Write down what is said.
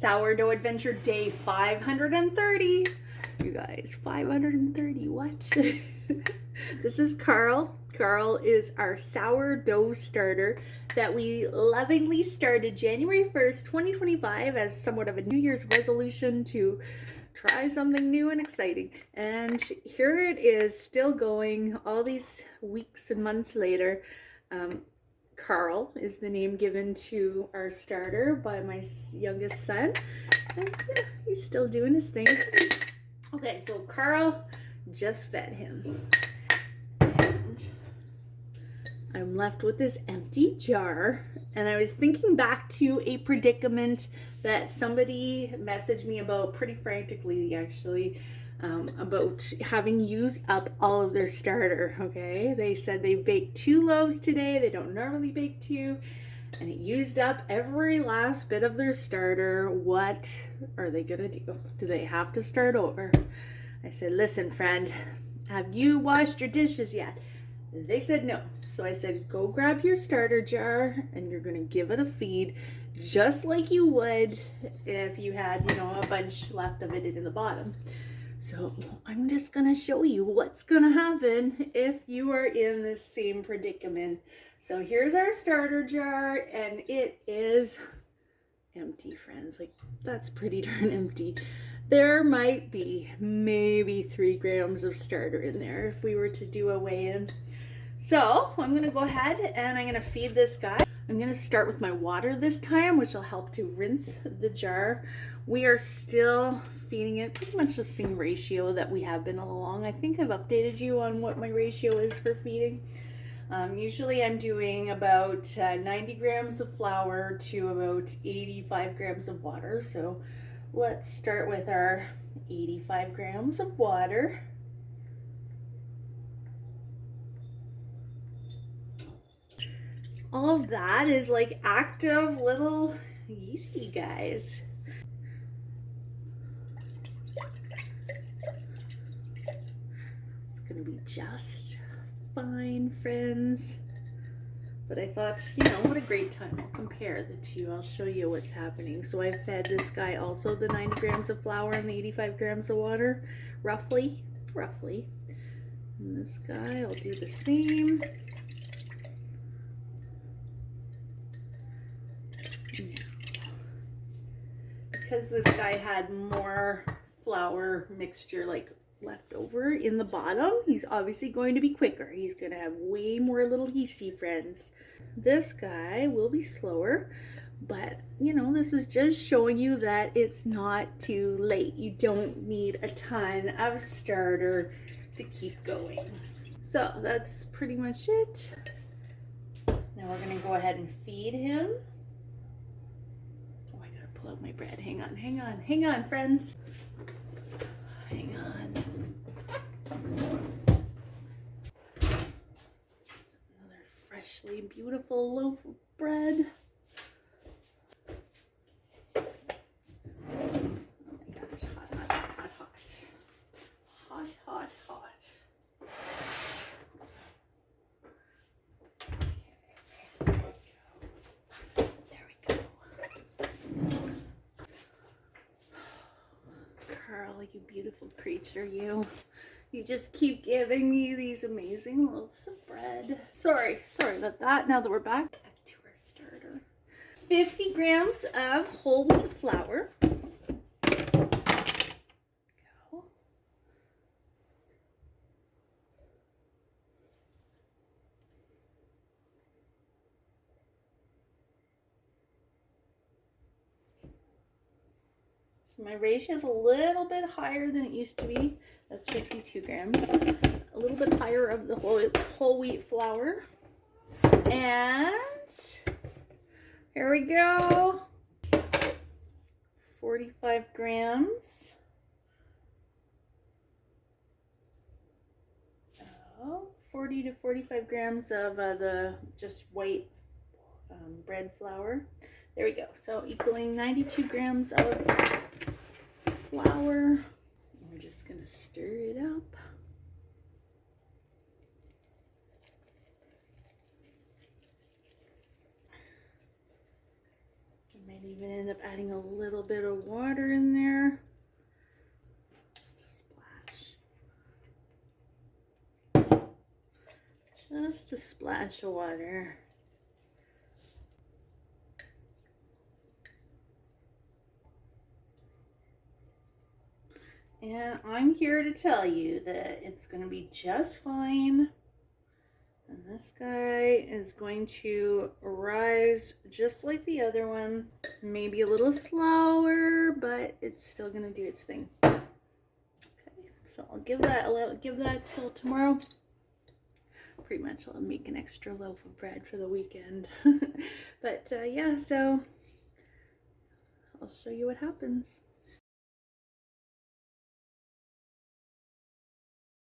Sourdough Adventure Day 530. You guys, 530, what? This is Carl. Carl is our sourdough starter that we lovingly started January 1st, 2025 as somewhat of a New Year's resolution to try something new and exciting. And here it is, still going all these weeks and months later. Carl is the name given to our starter by my youngest son. And yeah, he's still doing his thing. Okay, so Carl just fed him. And I'm left with this empty jar. And I was thinking back to a predicament that somebody messaged me about pretty frantically, actually, about having used up all of their starter, okay? They said they baked 2 loaves today. They don't normally bake 2. And it used up every last bit of their starter. What are they gonna do? Do they have to start over? I said, listen, friend, have you washed your dishes yet? They said no. So I said, go grab your starter jar and you're gonna give it a feed just like you would if you had, a bunch left of it in the bottom. So I'm just gonna show you what's gonna happen if you are in the same predicament. So here's our starter jar and it is empty, friends. Like, that's pretty darn empty. There might be maybe 3 grams of starter in there if we were to do a weigh-in. So I'm gonna go ahead and I'm gonna feed this guy. I'm gonna start with my water this time, which will help to rinse the jar. We are still feeding it pretty much the same ratio that we have been all along. I think I've updated you on what my ratio is for feeding. Usually I'm doing about 90 grams of flour to about 85 grams of water. So let's start with our 85 grams of water. All of that is like active little yeasty guys. It's gonna be just fine, friends. But I thought, what a great time. I'll compare the two. I'll show you what's happening. So I fed this guy also the 90 grams of flour and the 85 grams of water, roughly. And this guy, I'll do the same. Because this guy had more flour mixture left over in the bottom, he's obviously going to be quicker. He's going to have way more little yeasty friends. This guy will be slower, but this is just showing you that it's not too late. You don't need a ton of starter to keep going. So that's pretty much it. Now we're going to go ahead and feed him. Pull out my bread. Hang on, friends. Hang on. Another freshly beautiful loaf of bread. Oh my gosh, hot. Carl, you beautiful creature, you just keep giving me these amazing loaves of bread. Sorry about that. Now that we're back to our starter. 50 grams of whole wheat flour. Go. My ratio is a little bit higher than it used to be. That's 52 grams. A little bit higher of the whole wheat flour. And here we go. 45 grams. 40 to 45 grams of the just white bread flour. There we go. So equaling 92 grams of flour. We're just gonna stir it up. even end up adding a little bit of water in there. Just a splash. Just a splash of water. And I'm here to tell you that it's going to be just fine. And this guy is going to rise just like the other one. Maybe a little slower, but it's still going to do its thing. Okay, so I'll give that till tomorrow. Pretty much I'll make an extra loaf of bread for the weekend. But yeah, so I'll show you what happens.